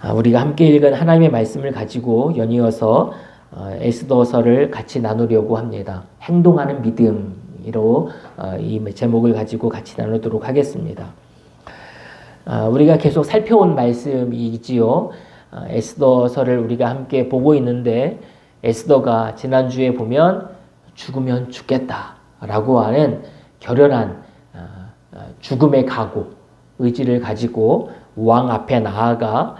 우리가 함께 읽은 하나님의 말씀을 가지고 연이어서 에스더서를 같이 나누려고 합니다. 행동하는 믿음으로 이 제목을 가지고 같이 나누도록 하겠습니다. 우리가 계속 살펴온 말씀이지요. 에스더서를 우리가 함께 보고 있는데 에스더가 지난주에 보면 죽으면 죽겠다라고 하는 결연한 죽음의 각오, 의지를 가지고 왕 앞에 나아가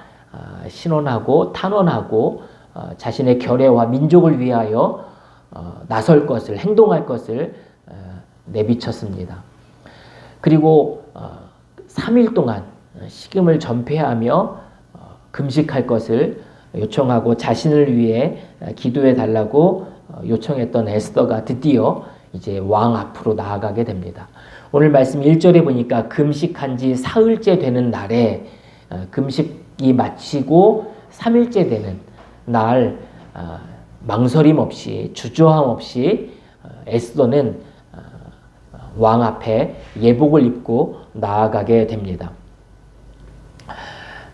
신원하고 탄원하고 자신의 결의와 민족을 위하여 나설 것을, 행동할 것을 내비쳤습니다. 그리고 3일 동안 식음을 전폐하며 금식할 것을 요청하고 자신을 위해 기도해 달라고 요청했던 에스더가 드디어 이제 왕 앞으로 나아가게 됩니다. 오늘 말씀 1절에 보니까 금식한 지 사흘째 되는 날에 금식이 마치고 3일째 되는 날 망설임 없이 주저함 없이 에스더는 왕 앞에 예복을 입고 나아가게 됩니다.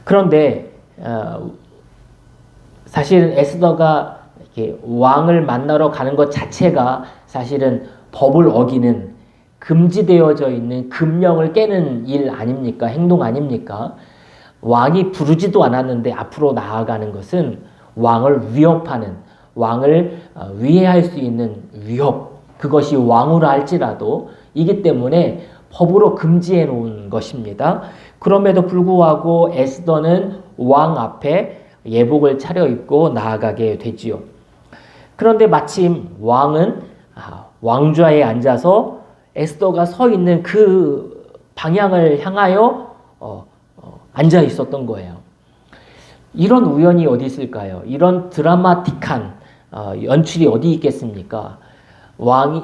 그런데 사실은 에스더가 이렇게 왕을 만나러 가는 것 자체가 사실은 법을 어기는 금지되어져 있는 금령을 깨는 일 아닙니까? 행동 아닙니까? 왕이 부르지도 않았는데 앞으로 나아가는 것은 왕을 위협하는, 왕을 위해할 수 있는 위협, 그것이 왕후라 할지라도 이기 때문에 법으로 금지해 놓은 것입니다. 그럼에도 불구하고 에스더는 왕 앞에 예복을 차려입고 나아가게 되지요. 그런데 마침 왕은 왕좌에 앉아서 에스더가 서 있는 그 방향을 향하여 앉아 있었던 거예요. 이런 우연이 어디 있을까요? 이런 드라마틱한 연출이 어디 있겠습니까?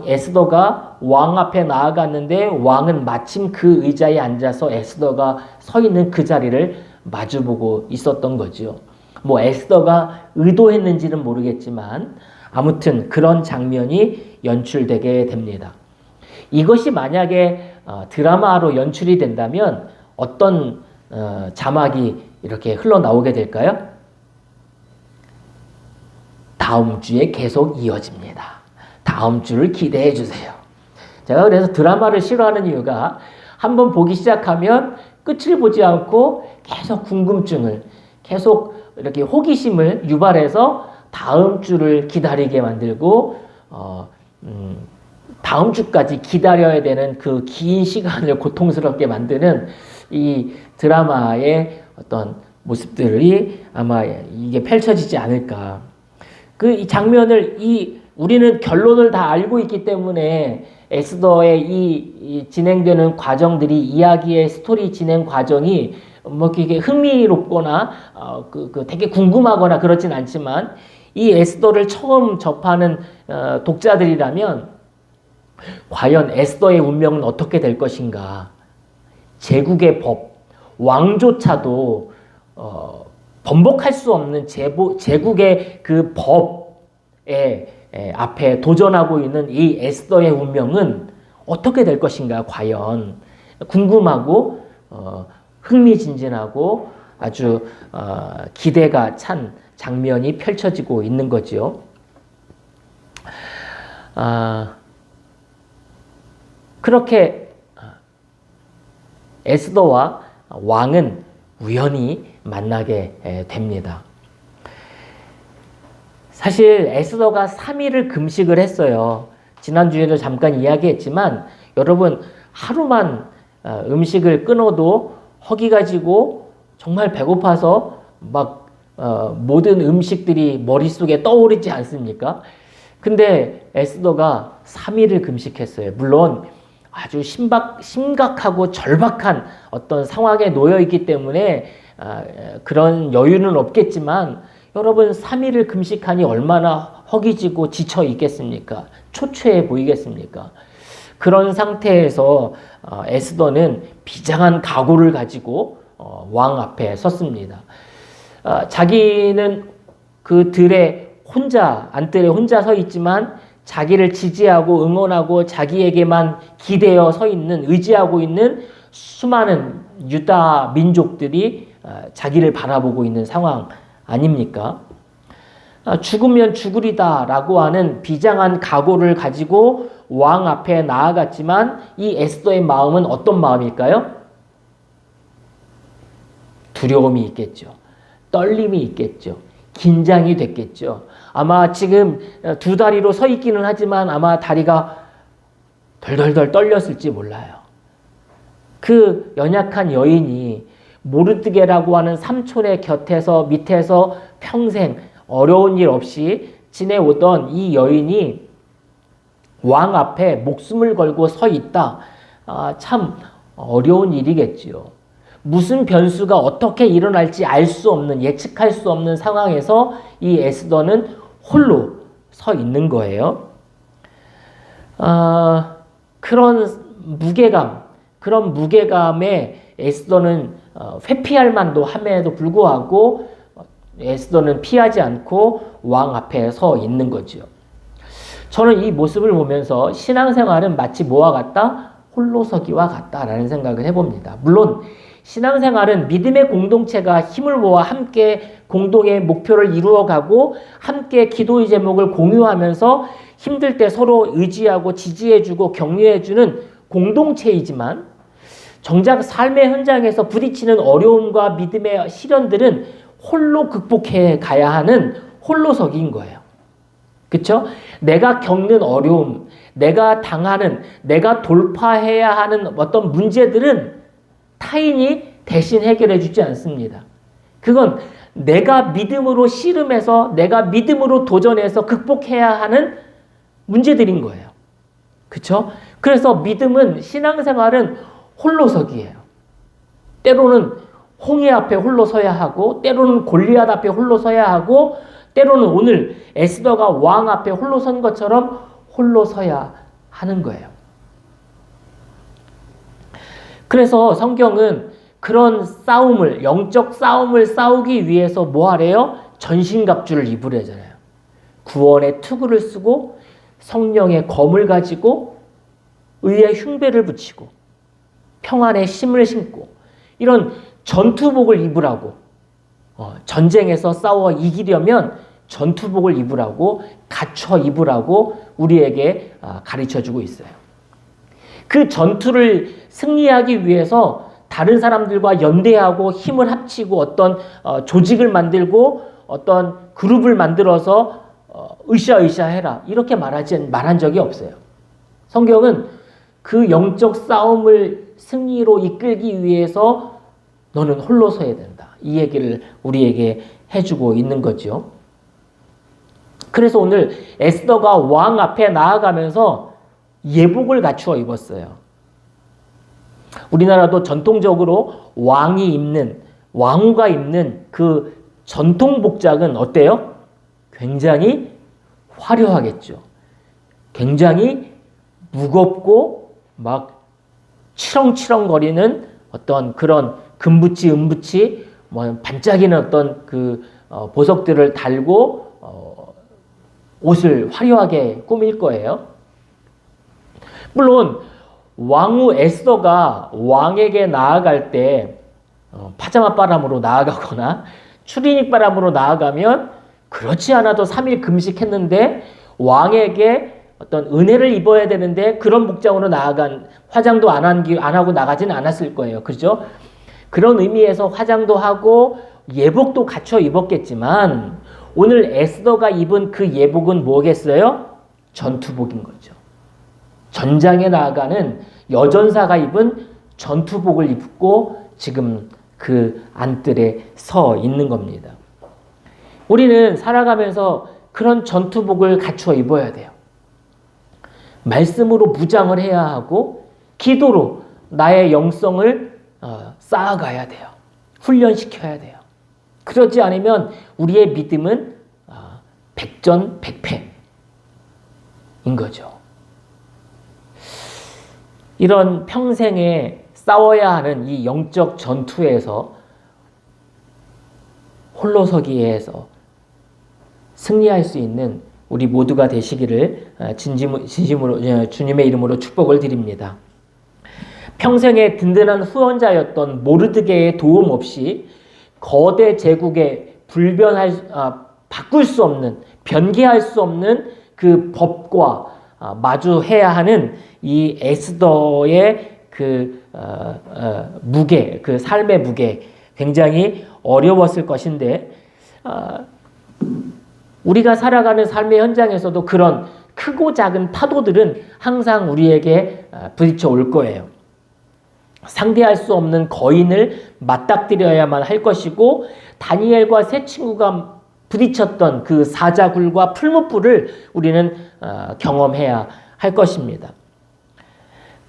에스더가 왕 앞에 나아갔는데 왕은 마침 그 의자에 앉아서 에스더가 서 있는 그 자리를 마주보고 있었던 거죠. 뭐 에스더가 의도했는지는 모르겠지만 아무튼 그런 장면이 연출되게 됩니다. 이것이 만약에 드라마로 연출이 된다면 어떤 자막이 이렇게 흘러나오게 될까요? 다음 주에 계속 이어집니다. 다음 주를 기대해 주세요. 제가 그래서 드라마를 싫어하는 이유가 한번 보기 시작하면 끝을 보지 않고 계속 궁금증을, 계속 이렇게 호기심을 유발해서 다음 주를 기다리게 만들고 다음 주까지 기다려야 되는 그 긴 시간을 고통스럽게 만드는 이 드라마의 어떤 모습들이 아마 이게 펼쳐지지 않을까. 이 장면을 우리는 결론을 다 알고 있기 때문에 에스더의 이 진행되는 과정들이, 이야기의 스토리 진행 과정이 뭐 이게 흥미롭거나 되게 궁금하거나 그렇진 않지만 이 에스더를 처음 접하는 독자들이라면 과연 에스더의 운명은 어떻게 될 것인가? 제국의 법, 왕조차도 번복할 수 없는 제국의 그 법에 앞에 도전하고 있는 이 에스더의 운명은 어떻게 될 것인가? 과연 궁금하고 흥미진진하고 아주 기대가 찬 장면이 펼쳐지고 있는 거죠. 그렇게 에스더와 왕은 우연히 만나게 됩니다. 사실 에스더가 3일을 금식을 했어요. 지난주에도 잠깐 이야기했지만 여러분 하루만 음식을 끊어도 허기가 지고 정말 배고파서 막 모든 음식들이 머릿속에 떠오르지 않습니까? 근데 에스더가 3일을 금식했어요. 물론 아주 심각하고 절박한 어떤 상황에 놓여 있기 때문에 그런 여유는 없겠지만 여러분 3일을 금식하니 얼마나 허기지고 지쳐 있겠습니까? 초췌해 보이겠습니까? 그런 상태에서 에스더는 비장한 각오를 가지고 왕 앞에 섰습니다. 자기는 그 안뜰에 혼자 서 있지만 자기를 지지하고 응원하고 자기에게만 기대어 서 있는, 의지하고 있는 수많은 유다 민족들이 자기를 바라보고 있는 상황 아닙니까? 죽으면 죽으리다라고 하는 비장한 각오를 가지고 왕 앞에 나아갔지만 이 에스더의 마음은 어떤 마음일까요? 두려움이 있겠죠. 떨림이 있겠죠. 긴장이 됐겠죠. 아마 지금 두 다리로 서 있기는 하지만 아마 다리가 덜덜덜 떨렸을지 몰라요. 그 연약한 여인이 모르드게라고 하는 삼촌의 곁에서 밑에서 평생 어려운 일 없이 지내오던 이 여인이 왕 앞에 목숨을 걸고 서 있다. 참 어려운 일이겠지요. 무슨 변수가 어떻게 일어날지 알 수 없는, 예측할 수 없는 상황에서 이 에스더는 홀로 서 있는 거예요. 그런 무게감에 에스더는 회피할 만도 함에도 불구하고 에스더는 피하지 않고 왕 앞에 서 있는 거죠. 저는 이 모습을 보면서 신앙생활은 마치 뭐와 같다? 홀로서기와 같다라는 생각을 해봅니다. 물론 신앙생활은 믿음의 공동체가 힘을 모아 함께 공동의 목표를 이루어가고 함께 기도의 제목을 공유하면서 힘들 때 서로 의지하고 지지해주고 격려해주는 공동체이지만 정작 삶의 현장에서 부딪히는 어려움과 믿음의 시련들은 홀로 극복해 가야 하는 홀로서기인 거예요. 그렇죠? 내가 겪는 어려움, 내가 돌파해야 하는 어떤 문제들은 타인이 대신 해결해 주지 않습니다. 그건 내가 믿음으로 씨름해서 내가 믿음으로 도전해서 극복해야 하는 문제들인 거예요. 그렇죠? 그래서 믿음은, 신앙생활은 홀로서기예요. 때로는 홍해 앞에 홀로 서야 하고, 때로는 골리앗 앞에 홀로 서야 하고, 때로는 오늘 에스더가 왕 앞에 홀로 선 것처럼 홀로 서야 하는 거예요. 그래서 성경은 그런 싸움을, 영적 싸움을 싸우기 위해서 뭐 하래요? 전신갑주를 입으래잖아요. 구원의 투구를 쓰고 성령의 검을 가지고 의의 흉배를 붙이고 평안의 심을 신고 이런 전투복을 입으라고, 전쟁에서 싸워 이기려면 전투복을 입으라고, 갖춰 입으라고 우리에게 가르쳐주고 있어요. 그 전투를 승리하기 위해서 다른 사람들과 연대하고 힘을 합치고 어떤 조직을 만들고 어떤 그룹을 만들어서 으쌰으쌰 해라 이렇게 말한 적이 없어요. 성경은 그 영적 싸움을 승리로 이끌기 위해서 너는 홀로 서야 된다. 이 얘기를 우리에게 해주고 있는 거죠. 그래서 오늘 에스더가 왕 앞에 나아가면서 예복을 갖추어 입었어요. 우리나라도 전통적으로 왕후가 입는 그 전통 복장은 어때요? 굉장히 화려하겠죠. 굉장히 무겁고 막 치렁치렁거리는 어떤 그런 금붙이, 은붙이, 반짝이는 어떤 그 보석들을 달고 옷을 화려하게 꾸밀 거예요. 물론 왕후 에스더가 왕에게 나아갈 때 파자마 바람으로 나아가거나 추리닝 바람으로 나아가면 그렇지 않아도 3일 금식했는데 왕에게 어떤 은혜를 입어야 되는데 그런 복장으로 화장도 안 하고 나가지는 않았을 거예요. 그죠? 그런 의미에서 화장도 하고 예복도 갖춰 입었겠지만 오늘 에스더가 입은 그 예복은 뭐겠어요? 전투복인 거죠. 전장에 나아가는 여전사가 입은 전투복을 입고 지금 그 안뜰에 서 있는 겁니다. 우리는 살아가면서 그런 전투복을 갖추어 입어야 돼요. 말씀으로 무장을 해야 하고 기도로 나의 영성을 쌓아가야 돼요. 훈련시켜야 돼요. 그러지 않으면 우리의 믿음은 백전백패인 거죠. 이런 평생에 싸워야 하는 이 영적 전투에서 홀로서기에서 승리할 수 있는 우리 모두가 되시기를 진심으로 주님의 이름으로 축복을 드립니다. 평생의 든든한 후원자였던 모르드게의 도움 없이 거대 제국에 바꿀 수 없는, 변개할 수 없는 그 법과 마주해야 하는 이 에스더의 무게, 그 삶의 무게, 굉장히 어려웠을 것인데, 우리가 살아가는 삶의 현장에서도 그런 크고 작은 파도들은 항상 우리에게 부딪혀 올 거예요. 상대할 수 없는 거인을 맞닥뜨려야만 할 것이고, 다니엘과 세 친구가 부딪혔던 그 사자굴과 풀무불을 우리는 경험해야 할 것입니다.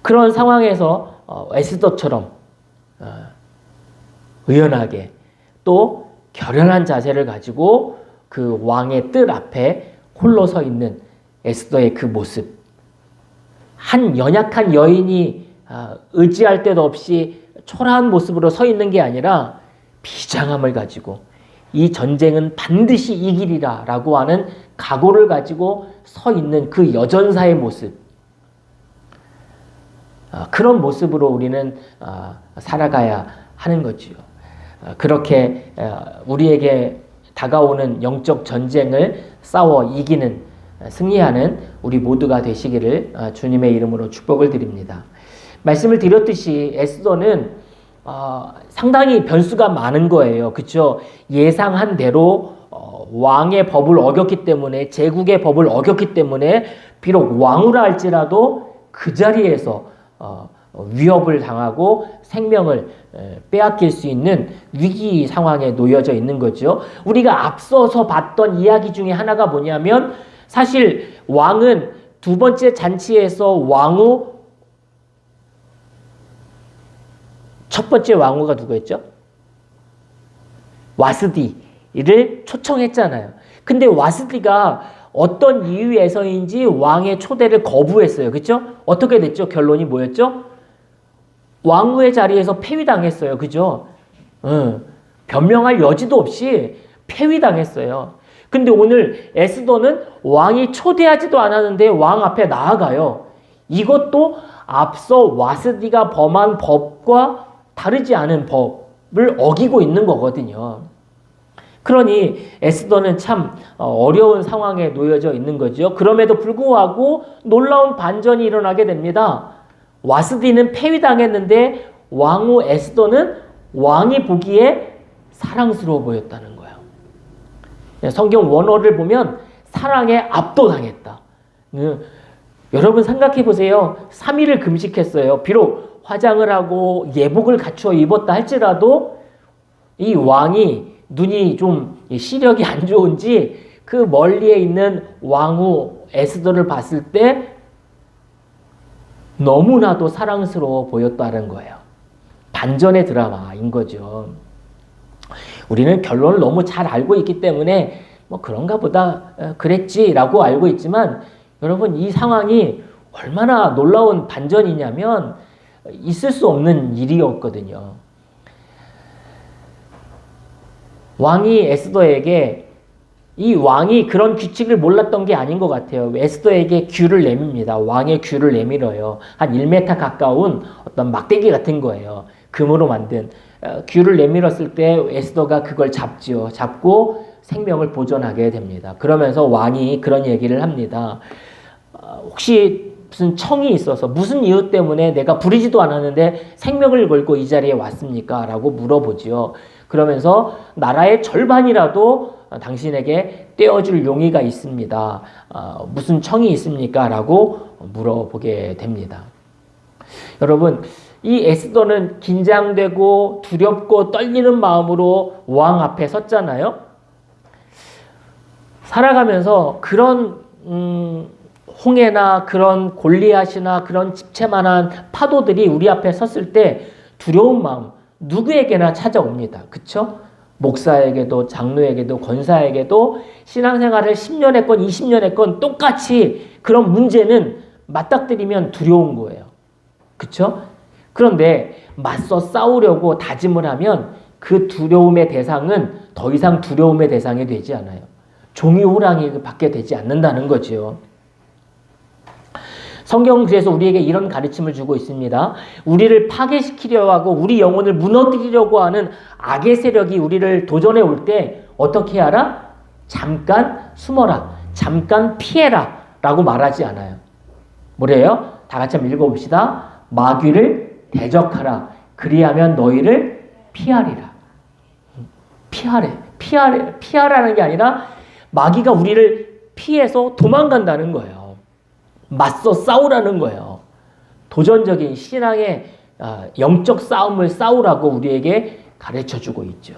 그런 상황에서 에스더처럼 의연하게 또 결연한 자세를 가지고 그 왕의 뜰 앞에 홀로 서 있는 에스더의 그 모습, 한 연약한 여인이 의지할 데도 없이 초라한 모습으로 서 있는 게 아니라 비장함을 가지고 이 전쟁은 반드시 이기리라 라고 하는 각오를 가지고 서 있는 그 여전사의 모습, 그런 모습으로 우리는 살아가야 하는 거지요. 그렇게 우리에게 다가오는 영적 전쟁을 싸워 이기는, 승리하는 우리 모두가 되시기를 주님의 이름으로 축복을 드립니다. 말씀을 드렸듯이 에스더는 상당히 변수가 많은 거예요. 그렇죠? 예상한 대로 왕의 법을 어겼기 때문에, 제국의 법을 어겼기 때문에 비록 왕후라 할지라도 그 자리에서 위협을 당하고 생명을 빼앗길 수 있는 위기 상황에 놓여져 있는 거죠. 우리가 앞서서 봤던 이야기 중에 하나가 뭐냐면, 사실 왕은 두 번째 잔치에서 왕후, 첫 번째 왕후가 누구였죠? 와스디를 초청했잖아요. 근데 와스디가 어떤 이유에서인지 왕의 초대를 거부했어요. 그렇죠? 어떻게 됐죠? 결론이 뭐였죠? 왕후의 자리에서 폐위당했어요. 그죠? 변명할 여지도 없이 폐위당했어요. 근데 오늘 에스더는 왕이 초대하지도 않았는데 왕 앞에 나아가요. 이것도 앞서 와스디가 범한 법과 다르지 않은 법을 어기고 있는 거거든요. 그러니 에스더는 참 어려운 상황에 놓여져 있는 거죠. 그럼에도 불구하고 놀라운 반전이 일어나게 됩니다. 와스디는 폐위당했는데 왕후 에스더는 왕이 보기에 사랑스러워 보였다는 거예요. 성경 원어를 보면 사랑에 압도당했다. 여러분 생각해 보세요. 3일을 금식했어요. 비록 화장을 하고 예복을 갖추어 입었다 할지라도 이 왕이 눈이 좀 시력이 안 좋은지 그 멀리에 있는 왕후 에스더를 봤을 때 너무나도 사랑스러워 보였다는 거예요. 반전의 드라마인 거죠. 우리는 결론을 너무 잘 알고 있기 때문에 뭐 그런가 보다 그랬지라고 알고 있지만, 여러분 이 상황이 얼마나 놀라운 반전이냐면 있을 수 없는 일이었거든요. 왕이 에스더에게, 이 왕이 그런 규칙을 몰랐던 게 아닌 것 같아요. 에스더에게 귤을 내밉니다. 왕의 귤을 내밀어요. 한 1m 가까운 어떤 막대기 같은 거예요. 금으로 만든 귤을 내밀었을 때 에스더가 그걸 잡지요. 잡고 생명을 보존하게 됩니다. 그러면서 왕이 그런 얘기를 합니다. 혹시 무슨 청이 있어서, 무슨 이유 때문에 내가 부리지도 않았는데 생명을 걸고 이 자리에 왔습니까? 라고 물어보지요. 그러면서 나라의 절반이라도 당신에게 떼어줄 용의가 있습니다. 무슨 청이 있습니까? 라고 물어보게 됩니다. 여러분, 이 에스더는 긴장되고 두렵고 떨리는 마음으로 왕 앞에 섰잖아요. 살아가면서 그런 홍해나 그런 골리앗이나 그런 집채만한 파도들이 우리 앞에 섰을 때 두려운 마음 누구에게나 찾아옵니다. 그쵸? 목사에게도 장로에게도 권사에게도 신앙생활을 10년 했건 20년 했건 똑같이 그런 문제는 맞닥뜨리면 두려운 거예요. 그쵸? 그런데 맞서 싸우려고 다짐을 하면 그 두려움의 대상은 더 이상 두려움의 대상이 되지 않아요. 종이 호랑이 밖에 되지 않는다는 거죠. 성경은 그래서 우리에게 이런 가르침을 주고 있습니다. 우리를 파괴시키려고 하고 우리 영혼을 무너뜨리려고 하는 악의 세력이 우리를 도전해 올 때 어떻게 하라? 잠깐 숨어라. 잠깐 피해라. 라고 말하지 않아요. 뭐래요? 다 같이 한번 읽어봅시다. 마귀를 대적하라. 그리하면 너희를 피하리라. 피하라는 게 아니라 마귀가 우리를 피해서 도망간다는 거예요. 맞서 싸우라는 거예요. 도전적인 신앙의 영적 싸움을 싸우라고 우리에게 가르쳐주고 있죠.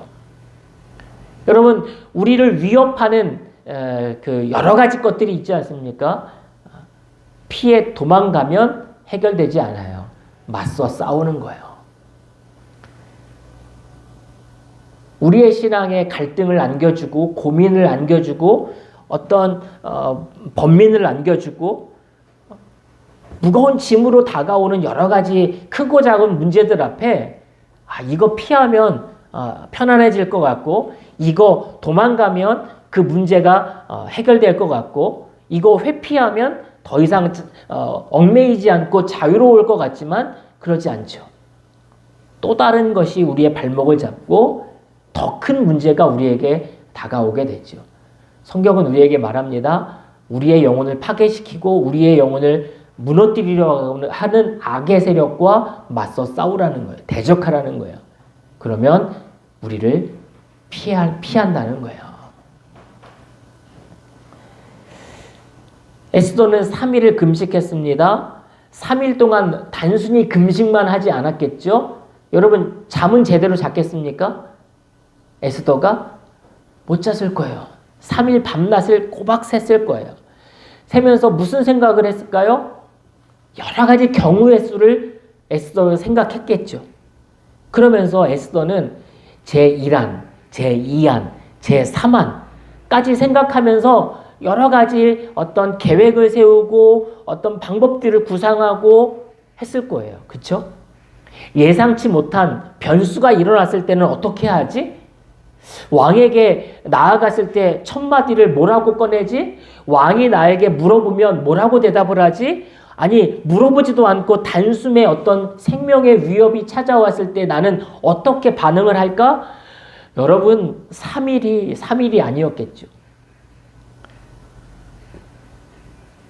여러분, 우리를 위협하는 그 여러 가지 것들이 있지 않습니까? 피해 도망가면 해결되지 않아요. 맞서 싸우는 거예요. 우리의 신앙에 갈등을 안겨주고 고민을 안겨주고 어떤 번민을 안겨주고 무거운 짐으로 다가오는 여러 가지 크고 작은 문제들 앞에 이거 피하면 편안해질 것 같고 이거 도망가면 그 문제가 해결될 것 같고 이거 회피하면 더 이상 얽매이지 않고 자유로울 것 같지만 그러지 않죠. 또 다른 것이 우리의 발목을 잡고 더 큰 문제가 우리에게 다가오게 되죠. 성경은 우리에게 말합니다. 우리의 영혼을 파괴시키고 우리의 영혼을 무너뜨리려 하는 악의 세력과 맞서 싸우라는 거예요. 대적하라는 거예요. 그러면 우리를 피한다는 거예요. 에스더는 3일을 금식했습니다. 3일 동안 단순히 금식만 하지 않았겠죠? 여러분, 잠은 제대로 잤겠습니까? 에스더가 못 잤을 거예요. 3일 밤낮을 꼬박 샜을 거예요. 세면서 무슨 생각을 했을까요? 여러 가지 경우의 수를 에스더는 생각했겠죠. 그러면서 에스더는 제1안, 제2안, 제3안까지 생각하면서 여러 가지 어떤 계획을 세우고 어떤 방법들을 구상하고 했을 거예요. 그렇죠? 예상치 못한 변수가 일어났을 때는 어떻게 하지? 왕에게 나아갔을 때 첫 마디를 뭐라고 꺼내지? 왕이 나에게 물어보면 뭐라고 대답을 하지? 아니, 물어보지도 않고 단숨에 어떤 생명의 위협이 찾아왔을 때 나는 어떻게 반응을 할까? 여러분, 3일이 아니었겠죠.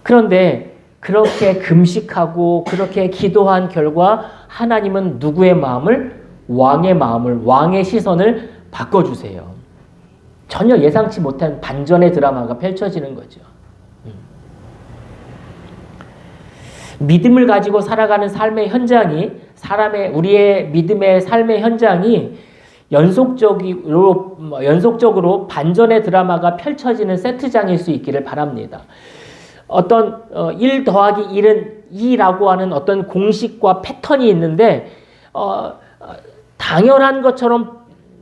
그런데 그렇게 금식하고 그렇게 기도한 결과 하나님은 누구의 마음을? 왕의 마음을, 왕의 시선을 바꿔주세요. 전혀 예상치 못한 반전의 드라마가 펼쳐지는 거죠. 믿음을 가지고 살아가는 삶의 현장이 우리의 믿음의 삶의 현장이 연속적으로 반전의 드라마가 펼쳐지는 세트장일 수 있기를 바랍니다. 어떤 1 더하기 1은 2라고 하는 어떤 공식과 패턴이 있는데 당연한 것처럼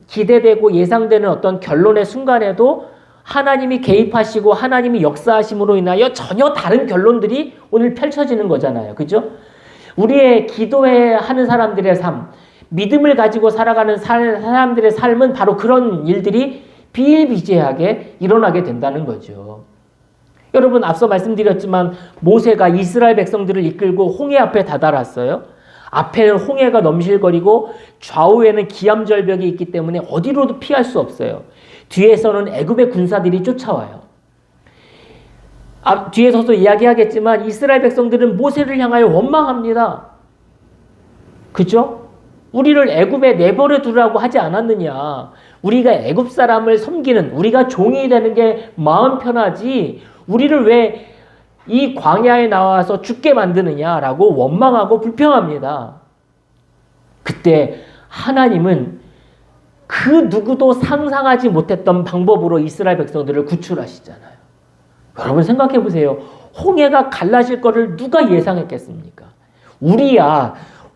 기대되고 예상되는 어떤 결론의 순간에도 하나님이 개입하시고 하나님이 역사하심으로 인하여 전혀 다른 결론들이 오늘 펼쳐지는 거잖아요. 그죠? 우리의 기도하는 사람들의 삶, 믿음을 가지고 살아가는 사람들의 삶은 바로 그런 일들이 비일비재하게 일어나게 된다는 거죠. 여러분, 앞서 말씀드렸지만 모세가 이스라엘 백성들을 이끌고 홍해 앞에 다다랐어요. 앞에는 홍해가 넘실거리고 좌우에는 기암절벽이 있기 때문에 어디로도 피할 수 없어요. 뒤에서는 애굽의 군사들이 쫓아와요. 뒤에서도 이야기하겠지만 이스라엘 백성들은 모세를 향하여 원망합니다. 그죠? 우리를 애굽에 내버려 두라고 하지 않았느냐. 우리가 애굽 사람을 섬기는, 우리가 종이 되는 게 마음 편하지 우리를 왜 이 광야에 나와서 죽게 만드느냐라고 원망하고 불평합니다. 그때 하나님은 그 누구도 상상하지 못했던 방법으로 이스라엘 백성들을 구출하시잖아요. 여러분 생각해 보세요. 홍해가 갈라질 거를 누가 예상했겠습니까? 우리야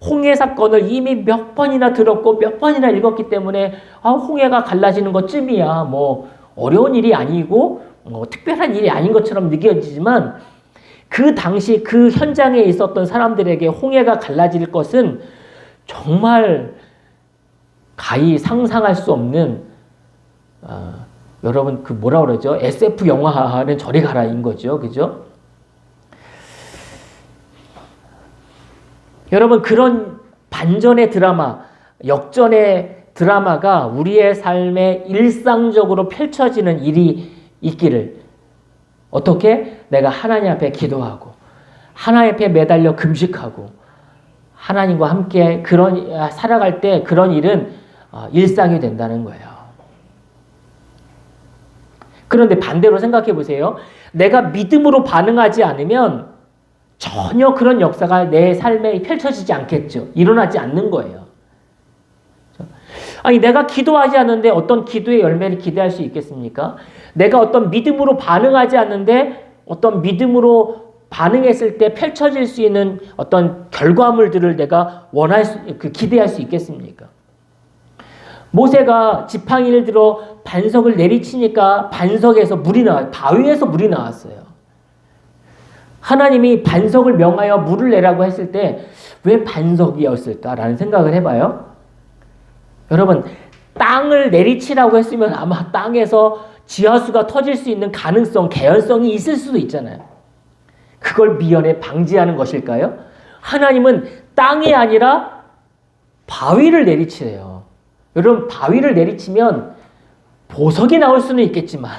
홍해 사건을 이미 몇 번이나 들었고 몇 번이나 읽었기 때문에 홍해가 갈라지는 것쯤이야 뭐 어려운 일이 아니고 특별한 일이 아닌 것처럼 느껴지지만 그 당시 그 현장에 있었던 사람들에게 홍해가 갈라질 것은 정말 가히 상상할 수 없는 여러분 그 뭐라 그러죠? SF 영화는 저리 가라인 거죠. 그죠? 여러분, 그런 반전의 드라마, 역전의 드라마가 우리의 삶에 일상적으로 펼쳐지는 일이 있기를, 어떻게? 내가 하나님 앞에 기도하고 하나님 앞에 매달려 금식하고 하나님과 함께 살아갈 때 그런 일은 일상이 된다는 거예요. 그런데 반대로 생각해 보세요. 내가 믿음으로 반응하지 않으면 전혀 그런 역사가 내 삶에 펼쳐지지 않겠죠. 일어나지 않는 거예요. 아니, 내가 기도하지 않는데 어떤 기도의 열매를 기대할 수 있겠습니까? 내가 어떤 믿음으로 반응하지 않는데 어떤 믿음으로 반응했을 때 펼쳐질 수 있는 어떤 결과물들을 내가 기대할 수 있겠습니까? 모세가 지팡이를 들어 반석을 내리치니까 반석에서 바위에서 물이 나왔어요. 하나님이 반석을 명하여 물을 내라고 했을 때 왜 반석이었을까라는 생각을 해봐요. 여러분, 땅을 내리치라고 했으면 아마 땅에서 지하수가 터질 수 있는 개연성이 있을 수도 있잖아요. 그걸 미연에 방지하는 것일까요? 하나님은 땅이 아니라 바위를 내리치래요. 여러분, 바위를 내리치면 보석이 나올 수는 있겠지만,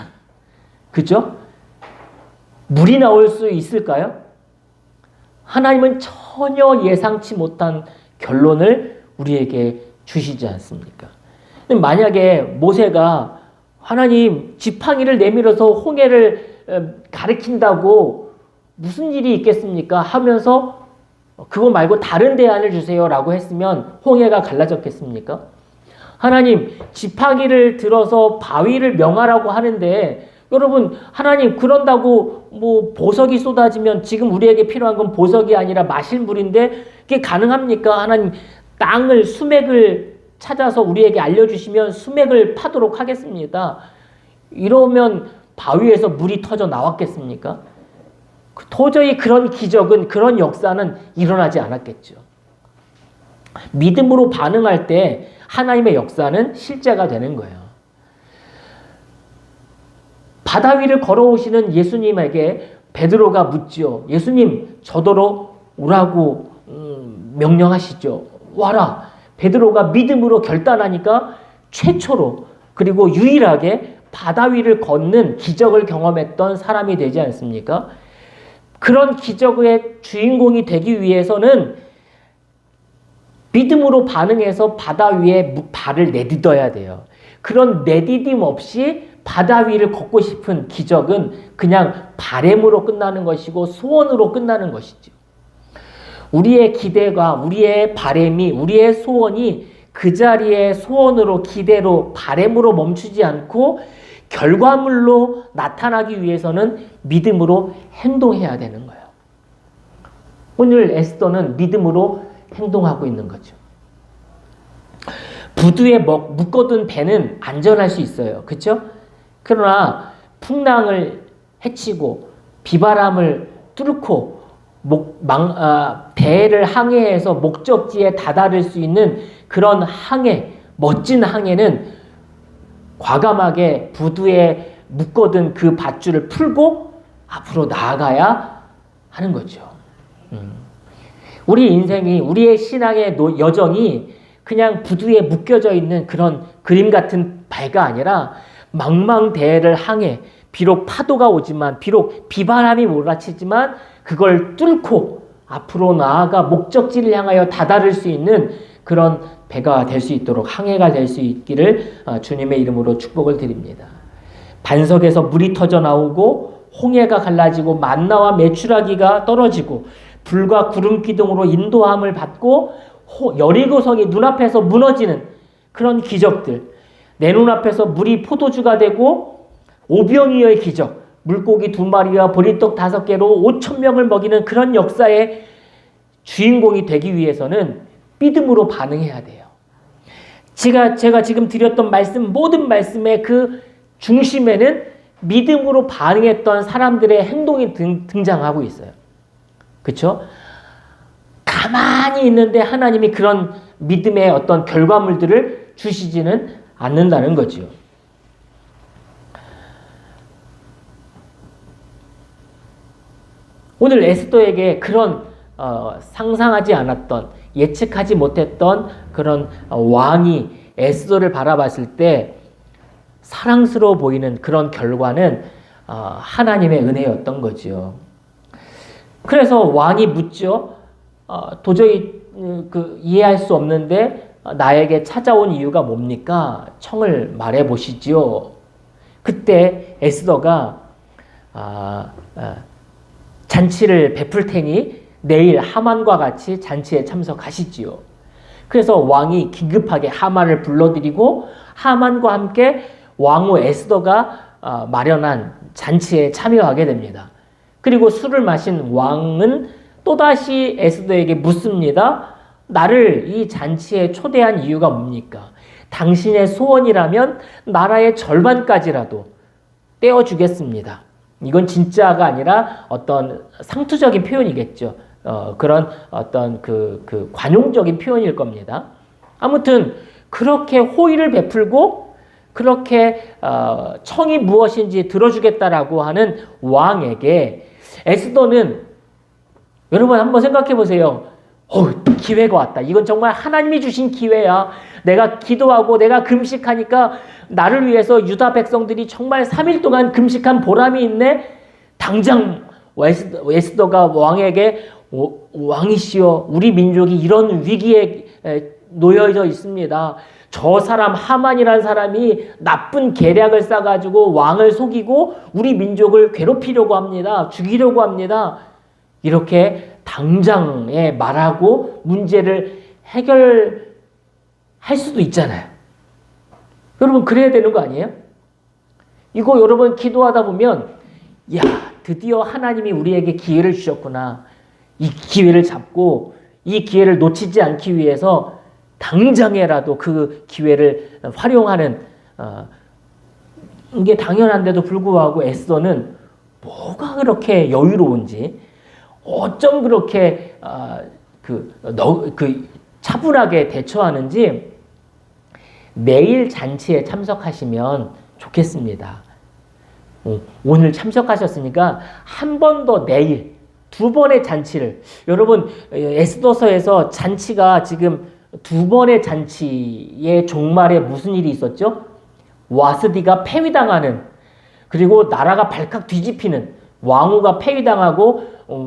그죠? 물이 나올 수 있을까요? 하나님은 전혀 예상치 못한 결론을 우리에게 주시지 않습니까? 만약에 모세가 하나님 지팡이를 내밀어서 홍해를 가리킨다고 무슨 일이 있겠습니까? 하면서 그거 말고 다른 대안을 주세요라고 했으면 홍해가 갈라졌겠습니까? 하나님 지팡이를 들어서 바위를 명하라고 하는데, 여러분, 하나님 그런다고 뭐 보석이 쏟아지면 지금 우리에게 필요한 건 보석이 아니라 마실 물인데 그게 가능합니까? 하나님, 수맥을 찾아서 우리에게 알려주시면 수맥을 파도록 하겠습니다. 이러면 바위에서 물이 터져 나왔겠습니까? 도저히 그런 기적은, 그런 역사는 일어나지 않았겠죠. 믿음으로 반응할 때 하나님의 역사는 실제가 되는 거예요. 바다 위를 걸어오시는 예수님에게 베드로가 묻죠. 예수님, 저더러 오라고 명령하시죠. 와라. 베드로가 믿음으로 결단하니까 최초로 그리고 유일하게 바다 위를 걷는 기적을 경험했던 사람이 되지 않습니까? 그런 기적의 주인공이 되기 위해서는 믿음으로 반응해서 바다 위에 발을 내딛어야 돼요. 그런 내디딤 없이 바다 위를 걷고 싶은 기적은 그냥 바램으로 끝나는 것이고 소원으로 끝나는 것이죠. 우리의 기대가, 우리의 바램이, 우리의 소원이 그 자리에 소원으로, 기대로, 바램으로 멈추지 않고 결과물로 나타나기 위해서는 믿음으로 행동해야 되는 거예요. 오늘 에스더는 믿음으로 행동하고 있는 거죠. 부두에 묶어둔 배는 안전할 수 있어요. 그렇죠? 그러나 풍랑을 헤치고 비바람을 뚫고 배를 항해해서 목적지에 다다를 수 있는 그런 멋진 항해는 과감하게 부두에 묶어둔 그 밧줄을 풀고 앞으로 나아가야 하는 거죠. 우리 인생이, 우리의 신앙의 여정이 그냥 부두에 묶여져 있는 그런 그림 같은 배가 아니라 망망대해를 항해, 비록 파도가 오지만, 비록 비바람이 몰아치지만 그걸 뚫고 앞으로 나아가 목적지를 향하여 다다를 수 있는 그런 배가 될 수 있도록, 항해가 될 수 있기를 주님의 이름으로 축복을 드립니다. 반석에서 물이 터져 나오고 홍해가 갈라지고 만나와 메추라기가 떨어지고 불과 구름 기둥으로 인도함을 받고 여리고성이 눈앞에서 무너지는 그런 기적들, 내 눈앞에서 물이 포도주가 되고 오병이어의 기적, 물고기 2마리와 보리떡 5개로 5,000명을 먹이는 그런 역사의 주인공이 되기 위해서는 믿음으로 반응해야 돼요. 제가 지금 드렸던 모든 말씀의 그 중심에는 믿음으로 반응했던 사람들의 행동이 등장하고 있어요. 그렇죠? 가만히 있는데 하나님이 그런 믿음의 어떤 결과물들을 주시지는 않는다는 거죠. 오늘 에스더에게 그런 상상하지 않았던, 예측하지 못했던 그런 왕이 에스더를 바라봤을 때 사랑스러워 보이는 그런 결과는 하나님의 은혜였던 거죠. 그래서 왕이 묻죠. 도저히 이해할 수 없는데 나에게 찾아온 이유가 뭡니까? 청을 말해 보시지요. 그때 에스더가 잔치를 베풀 테니 내일 하만과 같이 잔치에 참석하시지요. 그래서 왕이 긴급하게 하만을 불러들이고 하만과 함께 왕후 에스더가 마련한 잔치에 참여하게 됩니다. 그리고 술을 마신 왕은 또다시 에스더에게 묻습니다. 나를 이 잔치에 초대한 이유가 뭡니까? 당신의 소원이라면 나라의 절반까지라도 떼어주겠습니다. 이건 진짜가 아니라 어떤 상투적인 표현이겠죠. 그런 어떤 그 관용적인 표현일 겁니다. 아무튼 그렇게 호의를 베풀고 그렇게 청이 무엇인지 들어주겠다라고 하는 왕에게 에스더는, 여러분 한번 생각해 보세요. 기회가 왔다. 이건 정말 하나님이 주신 기회야. 내가 기도하고 내가 금식하니까 나를 위해서 유다 백성들이 정말 3일 동안 금식한 보람이 있네. 당장 에스더가 왕에게 왕이시여, 우리 민족이 이런 위기에 놓여져 있습니다. 저 사람 하만이라는 사람이 나쁜 계략을 싸가지고 왕을 속이고 우리 민족을 괴롭히려고 합니다. 죽이려고 합니다. 이렇게 당장에 말하고 문제를 해결할 수도 있잖아요. 여러분 그래야 되는 거 아니에요? 이거 여러분 기도하다 보면 야, 드디어 하나님이 우리에게 기회를 주셨구나. 이 기회를 잡고 이 기회를 놓치지 않기 위해서 당장에라도 그 기회를 활용하는 이게 당연한데도 불구하고 에스더는 뭐가 그렇게 여유로운지, 어쩜 그렇게 차분하게 대처하는지 내일 잔치에 참석하시면 좋겠습니다. 오늘 참석하셨으니까 한 번 더 내일 2번의 잔치를, 여러분 에스더서에서 잔치가 지금 2번의 잔치의 종말에 무슨 일이 있었죠? 와스디가 폐위당하는, 그리고 나라가 발칵 뒤집히는, 왕후가 폐위당하고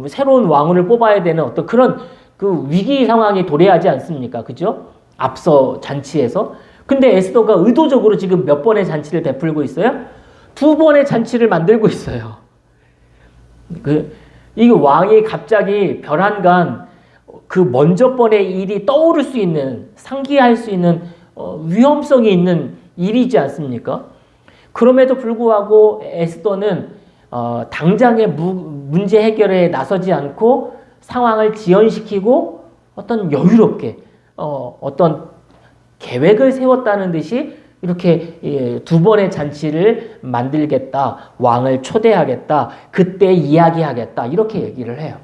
새로운 왕후를 뽑아야 되는 어떤 그런 그 위기 상황이 도래하지 않습니까? 그죠? 앞서 잔치에서. 근데 에스더가 의도적으로 지금 몇 번의 잔치를 베풀고 있어요? 2번의 잔치를 만들고 있어요. 이 왕이 갑자기 별안간 그 먼저 번의 일이 떠오를 수 있는, 상기할 수 있는 위험성이 있는 일이지 않습니까? 그럼에도 불구하고 에스더는 당장의 문제 해결에 나서지 않고 상황을 지연시키고 어떤 여유롭게 어떤 계획을 세웠다는 듯이 이렇게 2번의 잔치를 만들겠다, 왕을 초대하겠다, 그때 이야기하겠다, 이렇게 얘기를 해요.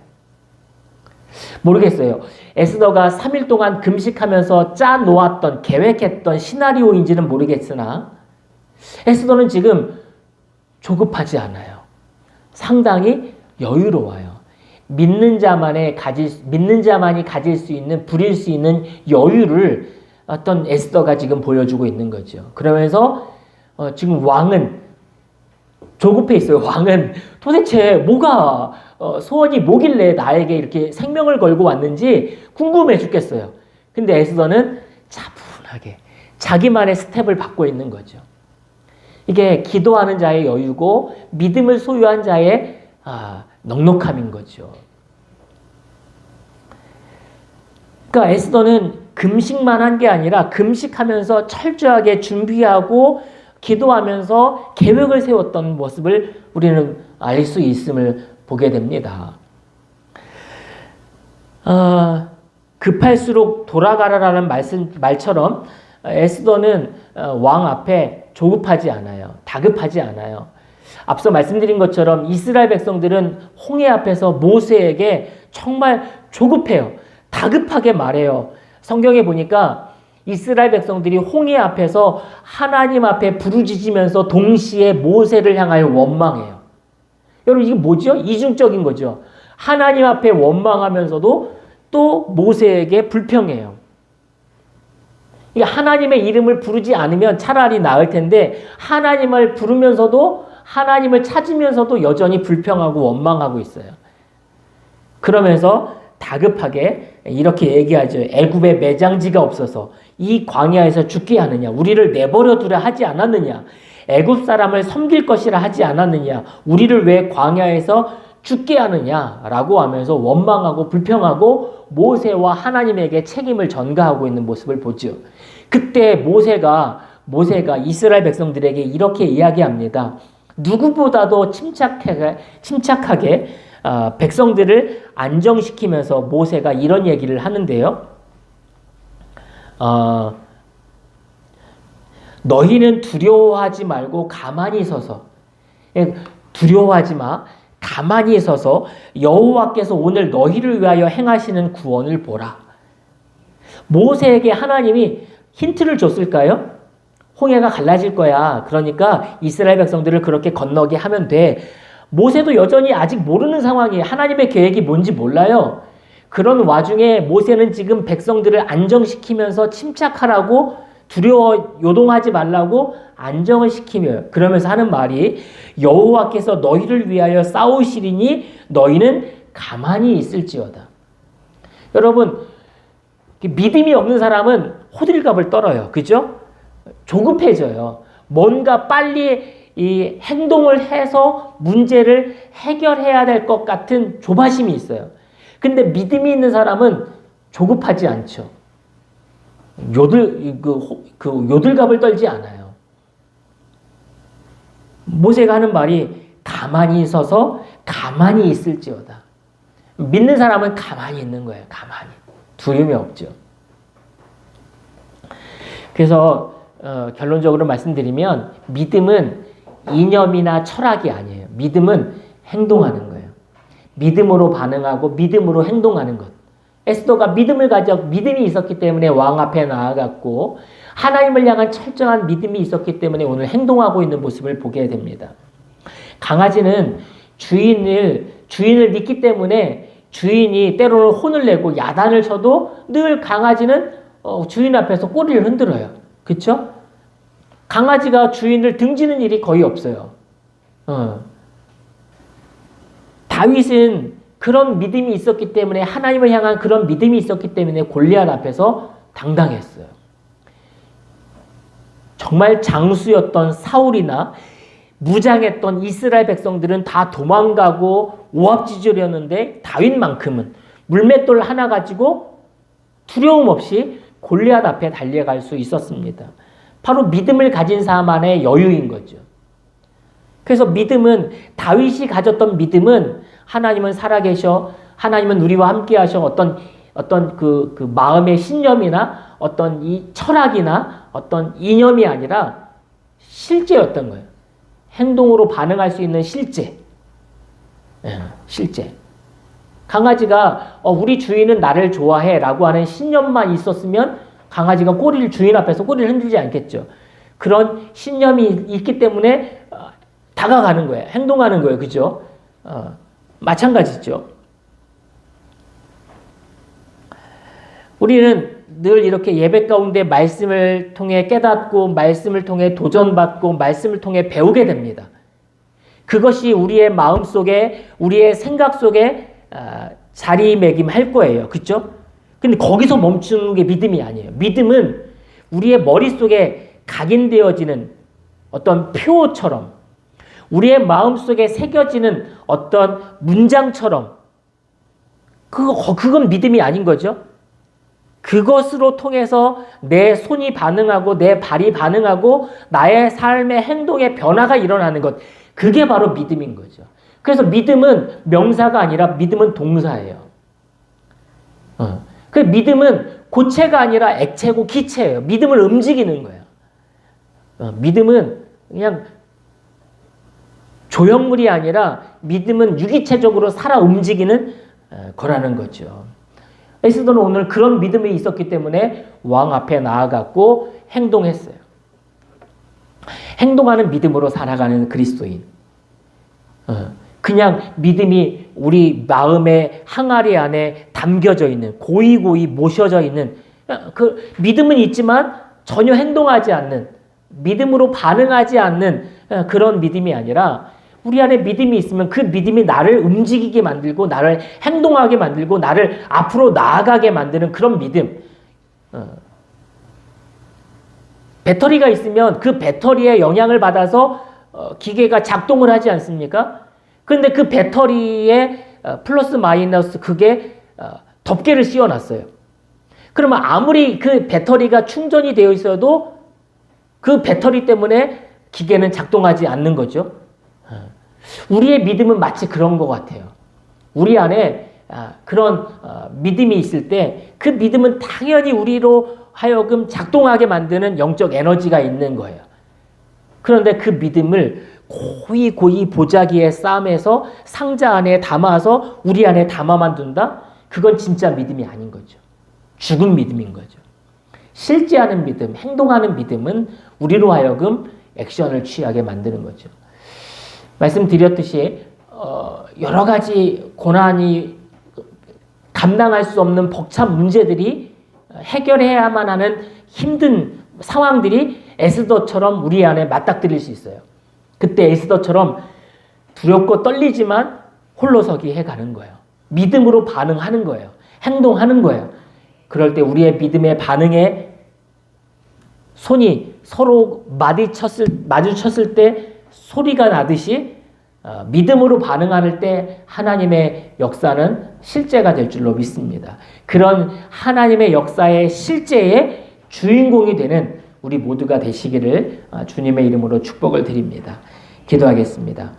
모르겠어요. 에스더가 3일 동안 금식하면서 짜놓았던, 계획했던 시나리오인지는 모르겠으나 에스더는 지금 조급하지 않아요. 상당히 여유로워요. 믿는 자만이 가질 수 있는, 부릴 수 있는 여유를 어떤 에스더가 지금 보여주고 있는 거죠. 그러면서 지금 왕은 조급해 있어요. 왕은 도대체 뭐가 소원이 뭐길래 나에게 이렇게 생명을 걸고 왔는지 궁금해 죽겠어요. 근데 에스더는 차분하게 자기만의 스텝을 밟고 있는 거죠. 이게 기도하는 자의 여유고 믿음을 소유한 자의 넉넉함인 거죠. 그러니까 에스더는 금식만 한 게 아니라 금식하면서 철저하게 준비하고 기도하면서 계획을 세웠던 모습을 우리는 알 수 있음을 보게 됩니다. 급할수록 돌아가라라는 말처럼 에스더는 왕 앞에 조급하지 않아요. 다급하지 않아요. 앞서 말씀드린 것처럼 이스라엘 백성들은 홍해 앞에서 모세에게 정말 조급해요. 다급하게 말해요. 성경에 보니까 이스라엘 백성들이 홍해 앞에서 하나님 앞에 부르짖으면서 동시에 모세를 향하여 원망해요. 여러분 이게 뭐죠? 이중적인 거죠. 하나님 앞에 원망하면서도 또 모세에게 불평해요. 하나님의 이름을 부르지 않으면 차라리 나을 텐데 하나님을 부르면서도 하나님을 찾으면서도 여전히 불평하고 원망하고 있어요. 그러면서 다급하게 이렇게 얘기하죠. 애굽에 매장지가 없어서 이 광야에서 죽게 하느냐? 우리를 내버려 두려 하지 않았느냐? 애굽 사람을 섬길 것이라 하지 않았느냐? 우리를 왜 광야에서 죽게 하느냐? 라고 하면서 원망하고 불평하고 모세와 하나님에게 책임을 전가하고 있는 모습을 보죠. 그때 모세가 이스라엘 백성들에게 이렇게 이야기합니다. 누구보다도 침착하게 백성들을 안정시키면서 모세가 이런 얘기를 하는데요. 너희는 두려워하지 말고 가만히 서서, 두려워하지 마, 가만히 서서 여호와께서 오늘 너희를 위하여 행하시는 구원을 보라. 모세에게 하나님이 힌트를 줬을까요? 홍해가 갈라질 거야. 그러니까 이스라엘 백성들을 그렇게 건너게 하면 돼. 모세도 여전히 아직 모르는 상황이에요. 하나님의 계획이 뭔지 몰라요. 그런 와중에 모세는 지금 백성들을 안정시키면서 침착하라고, 요동하지 말라고 안정을 시키며 그러면서 하는 말이 여호와께서 너희를 위하여 싸우시리니 너희는 가만히 있을지어다. 여러분, 믿음이 없는 사람은 호들갑을 떨어요. 그죠? 조급해져요. 뭔가 빨리 이 행동을 해서 문제를 해결해야 될 것 같은 조바심이 있어요. 근데 믿음이 있는 사람은 조급하지 않죠. 요들갑을 떨지 않아요. 모세가 하는 말이 가만히 서서 가만히 있을지어다. 믿는 사람은 가만히 있는 거예요. 가만히. 두려움이 없죠. 그래서 결론적으로 말씀드리면 믿음은 이념이나 철학이 아니에요. 믿음은 행동하는 거예요. 믿음으로 반응하고 믿음으로 행동하는 것. 에스더가 믿음이 있었기 때문에 왕 앞에 나아갔고 하나님을 향한 철저한 믿음이 있었기 때문에 오늘 행동하고 있는 모습을 보게 됩니다. 강아지는 주인을 믿기 때문에 주인이 때로는 혼을 내고 야단을 쳐도 늘 강아지는 주인 앞에서 꼬리를 흔들어요. 그렇죠? 강아지가 주인을 등지는 일이 거의 없어요. 다윗은 그런 믿음이 있었기 때문에 하나님을 향한 그런 믿음이 있었기 때문에 골리앗 앞에서 당당했어요. 정말 장수였던 사울이나 무장했던 이스라엘 백성들은 다 도망가고 오합지졸이었는데 다윗만큼은 물맷돌 하나 가지고 두려움 없이 골리앗 앞에 달려갈 수 있었습니다. 바로 믿음을 가진 사람만의 여유인 거죠. 그래서 믿음은, 다윗이 가졌던 믿음은 하나님은 살아계셔, 하나님은 우리와 함께 하셔, 어떤 그 마음의 신념이나 어떤 이 철학이나 어떤 이념이 아니라 실제였던 거예요. 행동으로 반응할 수 있는 실제. 실제. 강아지가 우리 주인은 나를 좋아해 라고 하는 신념만 있었으면 강아지가 주인 앞에서 꼬리를 흔들지 않겠죠. 그런 신념이 있기 때문에 다가가는 거예요. 행동하는 거예요. 그죠? 마찬가지죠. 우리는 늘 이렇게 예배 가운데 말씀을 통해 깨닫고 말씀을 통해 도전받고 말씀을 통해 배우게 됩니다. 그것이 우리의 마음 속에, 우리의 생각 속에 자리매김할 거예요. 그렇죠? 근데 거기서 멈추는 게 믿음이 아니에요. 믿음은 우리의 머릿속에 각인되어지는 어떤 표처럼, 우리의 마음속에 새겨지는 어떤 문장처럼, 그건 믿음이 아닌 거죠. 그것으로 통해서 내 손이 반응하고 내 발이 반응하고 나의 삶의 행동의 변화가 일어나는 것, 그게 바로 믿음인 거죠. 그래서 믿음은 명사가 아니라 믿음은 동사예요. 그 믿음은 고체가 아니라 액체고 기체예요. 믿음을 움직이는 거예요. 믿음은 그냥 조형물이 아니라 믿음은 유기체적으로 살아 움직이는 거라는 거죠. 에스더는 오늘 그런 믿음이 있었기 때문에 왕 앞에 나아갔고 행동했어요. 행동하는 믿음으로 살아가는 그리스도인. 그냥 믿음이 우리 마음의 항아리 안에 담겨져 있는, 고이고이 모셔져 있는, 그 믿음은 있지만 전혀 행동하지 않는, 믿음으로 반응하지 않는 그런 믿음이 아니라, 우리 안에 믿음이 있으면 그 믿음이 나를 움직이게 만들고 나를 행동하게 만들고 나를 앞으로 나아가게 만드는 그런 믿음. 배터리가 있으면 그 배터리에 영향을 받아서 기계가 작동을 하지 않습니까? 그런데 그 배터리에 플러스 마이너스 그게 덮개를 씌워놨어요. 그러면 아무리 그 배터리가 충전이 되어 있어도 그 배터리 때문에 기계는 작동하지 않는 거죠. 우리의 믿음은 마치 그런 것 같아요. 우리 안에 그런 믿음이 있을 때 그 믿음은 당연히 우리로 하여금 작동하게 만드는 영적 에너지가 있는 거예요. 그런데 그 믿음을 고이 보자기에 싸매서 상자 안에 담아서 우리 안에 담아만 둔다? 그건 진짜 믿음이 아닌 거죠. 죽은 믿음인 거죠. 실제하는 믿음, 행동하는 믿음은 우리로 하여금 액션을 취하게 만드는 거죠. 말씀드렸듯이 여러 가지 고난이 감당할 수 없는 벅찬 문제들이 해결해야만 하는 힘든 상황들이 에스더처럼 우리 안에 맞닥뜨릴 수 있어요. 그때 에스더처럼 두렵고 떨리지만 홀로서기 해가는 거예요. 믿음으로 반응하는 거예요. 행동하는 거예요. 그럴 때 우리의 믿음의 반응에 손이 서로 마주쳤을 때 소리가 나듯이 믿음으로 반응할 때 하나님의 역사는 실제가 될 줄로 믿습니다. 그런 하나님의 역사의 실제의 주인공이 되는 우리 모두가 되시기를 주님의 이름으로 축복을 드립니다. 기도하겠습니다.